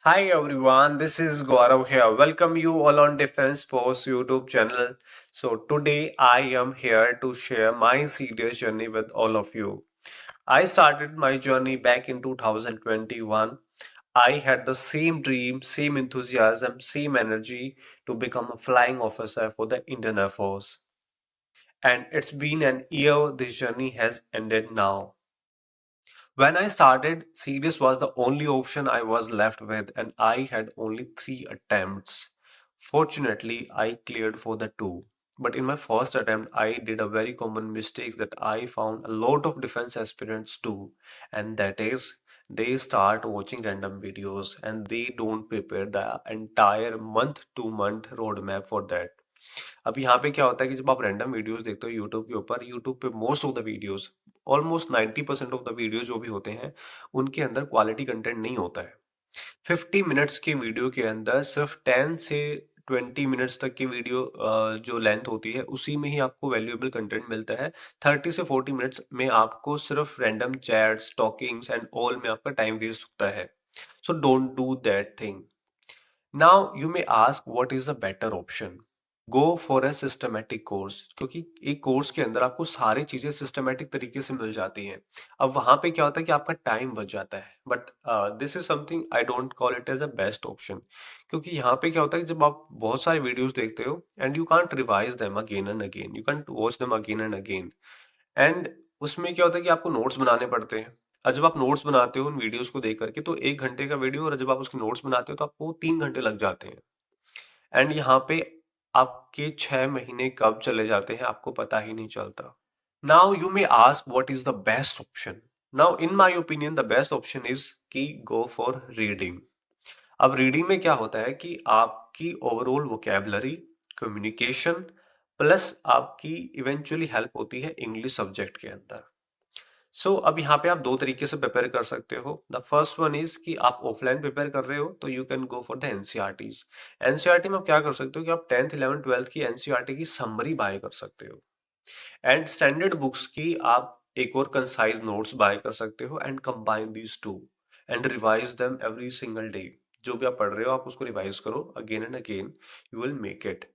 Hi everyone, this is Gaurav here. Welcome you all on Defense Post YouTube channel. So today I am here to share my serious journey with all of you. I started my journey back in 2021. I had the same dream, same enthusiasm, same energy to become a flying officer for the Indian Air Force. And it's been an year this journey has ended now. When I started, serious was the only option I was left with, and I had only three attempts. Fortunately, I cleared for the two. But in my first attempt, I did a very common mistake that I found a lot of defense aspirants do, and that is they start watching random videos and they don't prepare the entire month to month roadmap for that. अब यहाँ पे क्या होता है कि जब आप random videos देखते हो यूट्यूब के ऊपर, यूट्यूब पे most of the videos, almost 90% of the video जो भी होते हैं, उनके अंदर क्वालिटी कंटेंट नहीं होता है। 50 मिनट्स के वीडियो के अंदर सिर्फ 10 से 20 मिनट्स तक की वीडियो जो लेंथ होती है, उसी में ही आपको वैल्यूएबल कंटेंट मिलता है। 30 से 40 मिनट्स में आपको सिर्फ रैंडम चैट्स, टॉकिंग्स एंड ऑल में आपका टाइम वेस्ट होता है। So don't do that thing. Now you may ask what is the better option. Go for a systematic course, क्योंकि एक कोर्स के अंदर आपको सारी चीजें सिस्टमेटिक तरीके से मिल जाती हैं। अब वहां पे क्या होता है कि आपका टाइम बच जाता है, but this is something I don't call it as a best option. क्योंकि यहाँ पे क्या होता है कि जब आप बहुत सारे वीडियोस देखते हो and you can't revise them again and again, you can't watch them again and again, and उसमें क्या होता है कि आपको नोट्स बनाने पड़ते हैं। और जब आप नोट्स बनाते हो उन वीडियोस को देख करके, तो 1 घंटे का वीडियो, और जब आप उसके नोट्स बनाते हो तो आपको 3 घंटे लग जाते हैं। एंड यहाँ पे आपके 6 महीने कब चले जाते हैं आपको पता ही नहीं चलता। Now you may ask what is the best option. Now in my opinion the best option is कि गो फॉर रीडिंग। अब रीडिंग में क्या होता है कि आपकी ओवरऑल वोकेबलरी, कम्युनिकेशन, प्लस आपकी इवेंचुअली हेल्प होती है इंग्लिश सब्जेक्ट के अंदर। अब यहाँ पे आप दो तरीके से प्रिपेयर कर सकते हो। द फर्स्ट वन इज कि आप ऑफलाइन प्रिपेयर कर रहे हो तो you can go for the NCERTs. NCERT में आप क्या कर सकते हो कि आप 10th 11th 12th की एनसीईआरटी की समरी बाय कर सकते हो, एंड स्टैंडर्ड बुक्स की आप एक और कंसाइज नोट्स बाय कर सकते हो and combine these two and revise them every single day. जो भी आप पढ़ रहे हो आप उसको रिवाइज करो again and again, you will make it.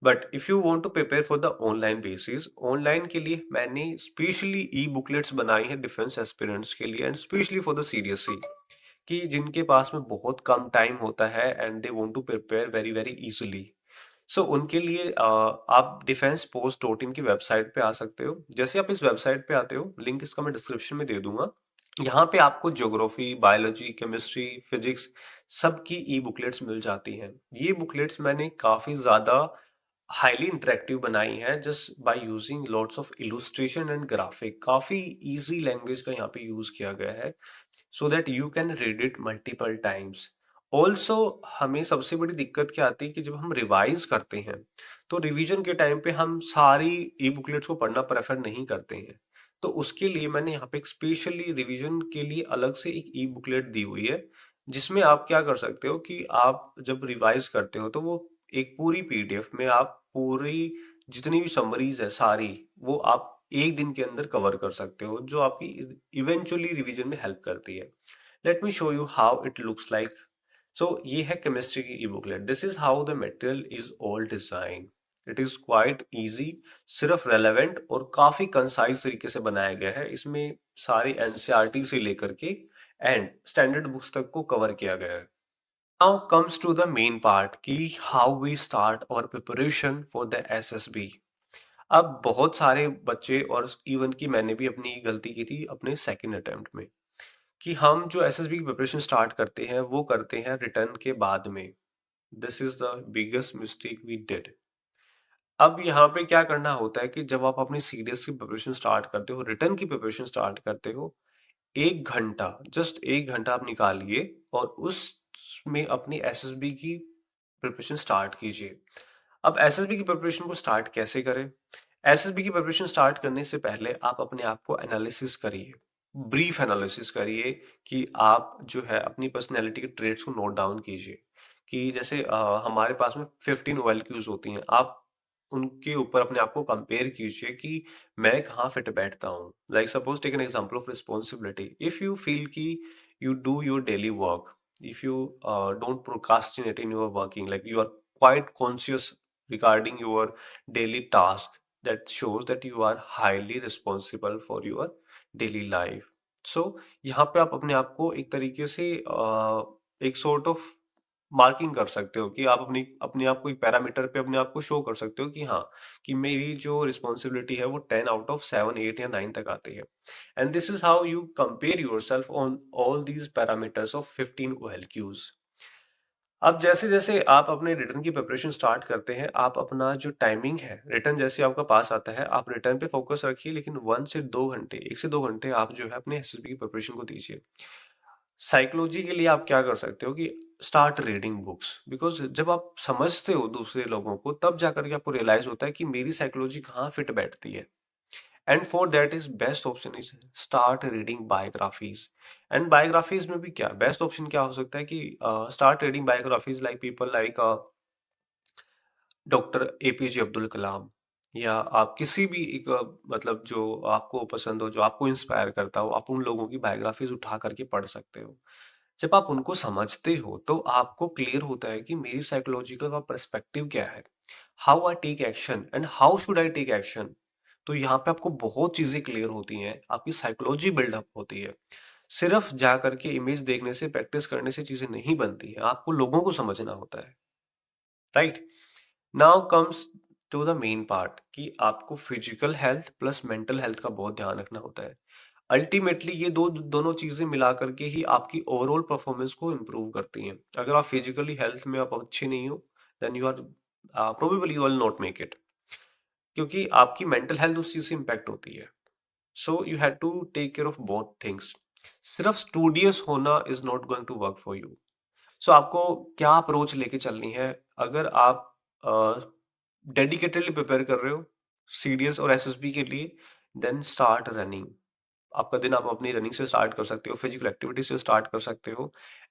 But if you want to prepare for the online basis, online के लिए मैंने स्पेशली ई बुकलेट्स बनाई है डिफेंस एस्पिरेंट्स के लिए and specially for the seriously, कि जिनके पास में बहुत कम टाइम होता है and they want to prepare very very easily. उनके लिए आप डिफेंस पोस्ट डॉट इन की वेबसाइट पे आ सकते हो। जैसे आप इस वेबसाइट पे आते हो, लिंक इसका मैं डिस्क्रिप्शन में दे दूंगा। यहाँ पे आपको ज्योग्राफी, बायोलॉजी, केमिस्ट्री, फिजिक्स सबकी ई बुकलेट्स मिल जाती हैं। ये बुकलेट्स मैंने काफ़ी ज़्यादा हाईली इंटरेक्टिव बनाई है just by using lots of illustration and graphic. काफ़ी इजी लैंग्वेज का यहाँ पे यूज़ किया गया है so that you can read it multiple times. Also हमें सबसे बड़ी दिक्कत क्या आती है कि जब हम रिवाइज करते हैं तो रिवीजन के टाइम पे हम सारी ई बुकलेट्स को पढ़ना प्रेफर नहीं करते हैं। तो उसके लिए मैंने यहाँ पे एक स्पेशली रिवीजन के लिए अलग से एक ई बुकलेट दी हुई है, जिसमें आप क्या कर सकते हो कि आप जब रिवाइज करते हो तो वो एक पूरी पीडीएफ में आप पूरी जितनी भी समरीज है सारी, वो आप एक दिन के अंदर कवर कर सकते हो, जो आपकी इवेंचुअली रिवीजन में हेल्प करती है। Let me show you how it looks like. ये है केमिस्ट्री की e booklet. This is how the material is all design. It is quite easy, सिर्फ रेलेवेंट और काफी कंसाइज तरीके से बनाया गया है। इसमें सारी एनसीईआरटी से लेकर के एंड स्टैंडर्ड बुक्स तक को कवर किया गया है। Now comes to the main part कि how we start our preparation for the SSB. अब बहुत सारे बच्चे, और इवन कि मैंने भी अपनी गलती की थी अपने सेकंड अटेम्प्ट में, कि हम जो एसएसबी की प्रिपरेशन स्टार्ट करते हैं वो करते हैं रिटर्न के बाद में। This is the biggest mistake we did. अब यहाँ पे क्या करना होता है कि जब आप अपनी सीडीएस की प्रिपरेशन स्टार्ट करते हो, रिटर्न की प्रिपरेशन स्टार्ट करते हो, 1 घंटा, जस्ट 1 घंटा आप निकालिए और उसमें अपनी एसएसबी की प्रिपरेशन स्टार्ट कीजिए। अब एसएसबी की प्रिपरेशन को स्टार्ट कैसे करें? एसएसबी की प्रिपरेशन स्टार्ट करने से पहले आप अपने आप को एनालिसिस करिए, ब्रीफ एनालिसिस करिए, कि आप जो है अपनी पर्सनैलिटी के ट्रेट्स को नोट डाउन कीजिए। कि जैसे हमारे पास में 15 OLQs होती हैं, आप उनके ऊपर अपने आप को कंपेयर कीजिए कि मैं कहाँ फिट बैठता हूँ। Like suppose take an example of responsibility. If you feel कि you do your daily work, if you don't procrastinate in your working, like you are quite conscious regarding your daily task, that shows that you are highly responsible for your daily life. So यहाँ पे आप अपने आप को एक तरीके से एक सॉर्ट ऑफ मार्किंग कर सकते हो कि आप अपनी अपने आप को एक पैरामीटर पे अपने आप को शो कर सकते हो कि हाँ, कि मेरी जो रिस्पॉन्सिबिलिटी है वो 10 आउट ऑफ 7, 8 या 9 तक आती है। And this is how you compare yourself on all these parameters of 15 OLQs। अब जैसे जैसे आप अपने रिटर्न की प्रिपरेशन स्टार्ट करते हैं, आप अपना जो टाइमिंग है, रिटर्न जैसे आपका पास आता है, आप रिटर्न पे फोकस रखिए, लेकिन 1 से 2 घंटे, 1 से 2 घंटे आप जो है अपने एसएसबी की प्रिपरेशन को दीजिए। साइकोलॉजी के लिए आप क्या कर सकते हो कि स्टार्ट रीडिंग बुक्स, बिकॉज जब आप समझते हो दूसरे लोगों को, तब जाकर के आपको रियलाइज होता है कि मेरी साइकोलॉजी कहाँ फिट बैठती है। And for that is best option is start reading biographies. And biographies में भी क्या बेस्ट ऑप्शन क्या हो सकता है कि start reading biographies like people like doctor APJ Abdul Kalam, या आप किसी भी एक मतलब जो आपको पसंद हो, जो आपको इंस्पायर करता हो, आप उन लोगों की बायोग्राफीज उठा करके पढ़ सकते हो। जब आप उनको समझते हो तो आपको क्लियर होता है कि मेरी साइकोलॉजिकल का पर्सपेक्टिव क्या है, how I take action and how should I take action. तो यहाँ पे आपको बहुत चीजें क्लियर होती हैं, आपकी साइकोलॉजी बिल्डअप होती है। सिर्फ जा करके इमेज देखने से, प्रैक्टिस करने से चीजें नहीं बनती है, आपको लोगों को समझना होता है। Right. Now comes to the main part कि आपको physical health plus mental health का बहुत ध्यान रखना होता है। अल्टीमेटली ये दोनों चीजें मिला करके ही आपकी ओवरऑल परफॉर्मेंस को इम्प्रूव करती हैं। अगर आप फिजिकली हेल्थ में आप अच्छे नहीं हो, then you are probably you will not make it, क्योंकि आपकी मेंटल हेल्थ उस चीज से इम्पैक्ट होती है। So you have to take care of both things. सिर्फ स्टूडियस होना is not going to work for you. So आपको क्या अप्रोच लेके चलनी है? अगर आप डेडिकेटेडली प्रिपेयर कर रहे हो सीडीएस और एसएसबी के लिए, देन स्टार्ट रनिंग। आपका दिन आप अपनी रनिंग से स्टार्ट कर सकते हो, फिजिकल एक्टिविटी से स्टार्ट कर सकते हो।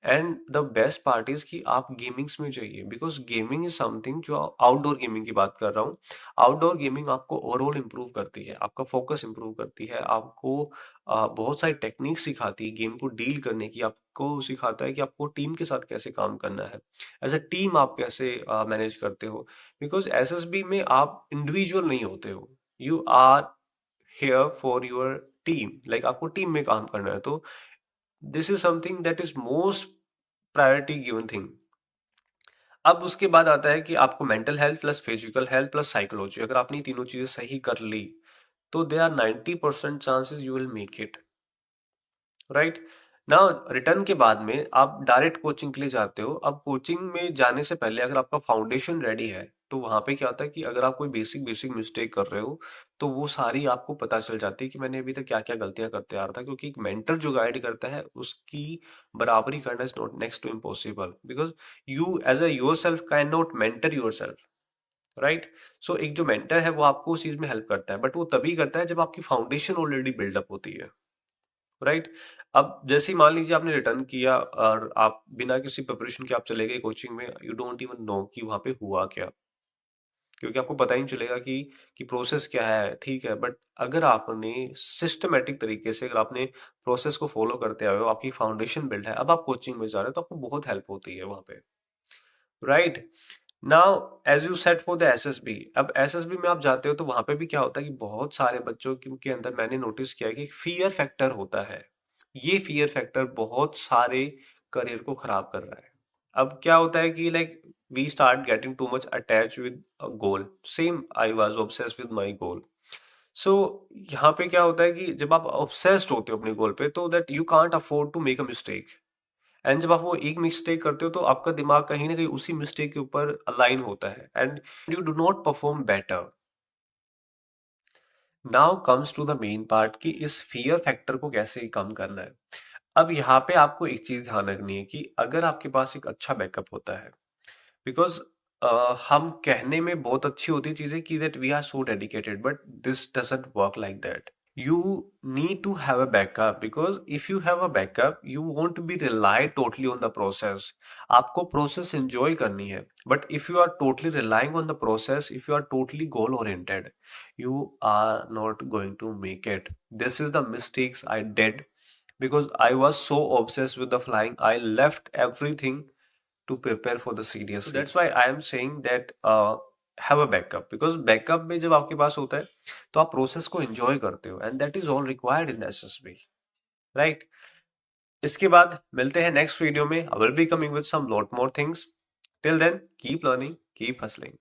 And the best part is कि आप गेमिंग्स में जाइए, बिकॉज गेमिंग इज समथिंग, जो आउटडोर गेमिंग की बात कर रहा हूँ। आउटडोर गेमिंग आपको ओवरऑल इंप्रूव करती है, आपका फोकस इंप्रूव करती है, आपको बहुत सारी टेक्निक सिखाती है गेम को डील करने की, आपको सिखाता है कि आपको टीम के साथ कैसे काम करना है, एज अ टीम आप कैसे मैनेज करते हो। बिकॉज एसएसबी में आप इंडिविजुअल नहीं होते हो, you are here for your team, like आपको टीम में काम करना है। तो this is something that is most priority given thing. अब उसके बाद आता है कि आपको mental health plus physical health plus psychology, अगर आपने तीनों चीजें सही कर ली, तो they are 90% chances you will make it. Right. ना रिटर्न के बाद में आप डायरेक्ट कोचिंग के लिए जाते हो। अब कोचिंग में जाने से पहले अगर आपका फाउंडेशन रेडी है, तो वहां पे क्या होता है कि अगर आप कोई बेसिक बेसिक मिस्टेक कर रहे हो, तो वो सारी आपको पता चल जाती है कि मैंने अभी तक क्या क्या गलतियां करते आ रहा था। क्योंकि एक मेंटर जो गाइड करता है, उसकी बराबरी करना is not next to impossible, because you as a your self can not mentor your self. Right. So एक जो मेंटर है वो आपको उस चीज में हेल्प करता है, बट वो तभी करता है जब आपकी फाउंडेशन ऑलरेडी बिल्डअप होती है। राइट। अब जैसे ही मान लीजिए आपने रिटर्न किया और आप बिना किसी प्रिपरेशन के आप चले गए कोचिंग में, यू डोंट इवन नो कि वहां पे हुआ क्या, क्योंकि आपको पता ही नहीं चलेगा कि प्रोसेस क्या है। ठीक है, बट अगर आपने सिस्टमेटिक तरीके से, अगर आपने प्रोसेस को फॉलो करते आए हो, आपकी फाउंडेशन बिल्ड है, अब आप कोचिंग में जा रहे हो, तो आपको बहुत हेल्प होती है वहां पे। Right. Now as you set for the SSB, SSB एसएसबी में आप जाते हो तो वहां पे भी क्या होता है कि बहुत सारे बच्चों के अंदर मैंने नोटिस किया है कि फियर फैक्टर होता है। ये फियर फैक्टर बहुत सारे करियर को खराब कर रहा है। अब क्या होता है कि like we start getting too much attach with a goal, same I was obsessed with my goal. So यहाँ पे क्या होता है कि जब आप ऑब्सेस्ड होते हो अपने गोल पे, तो that you can't afford to make a mistake. And जब आप वो एक मिस्टेक करते हो, तो आपका दिमाग कहीं ना कहीं उसी मिस्टेक के ऊपर अलाइन होता है, and you do not perform better. Now comes to the main part कि इस फियर फैक्टर को कैसे कम करना है। अब यहाँ पे आपको एक चीज ध्यान रखनी है कि अगर आपके पास एक अच्छा बैकअप होता है, बिकॉज हम कहने में बहुत अच्छी होती चीजें कि that we are so dedicated, but this doesn't work like that. You need to have a backup, because if you have a backup you won't be rely totally on the process. आपको process enjoy करनी है, but if you are totally relying on the process, if you are totally goal oriented, you are not going to make it. This is the mistakes I did because I was so obsessed with the flying, I left everything to prepare for the CDSC. So that's why I am saying that have a backup, because backup में जब आपके पास होता है तो आप process को enjoy करते हो, and that is all required in SSB, right? इसके बाद मिलते हैं नेक्स्ट वीडियो में. I will be coming with some lot more things. Till then keep learning, keep hustling.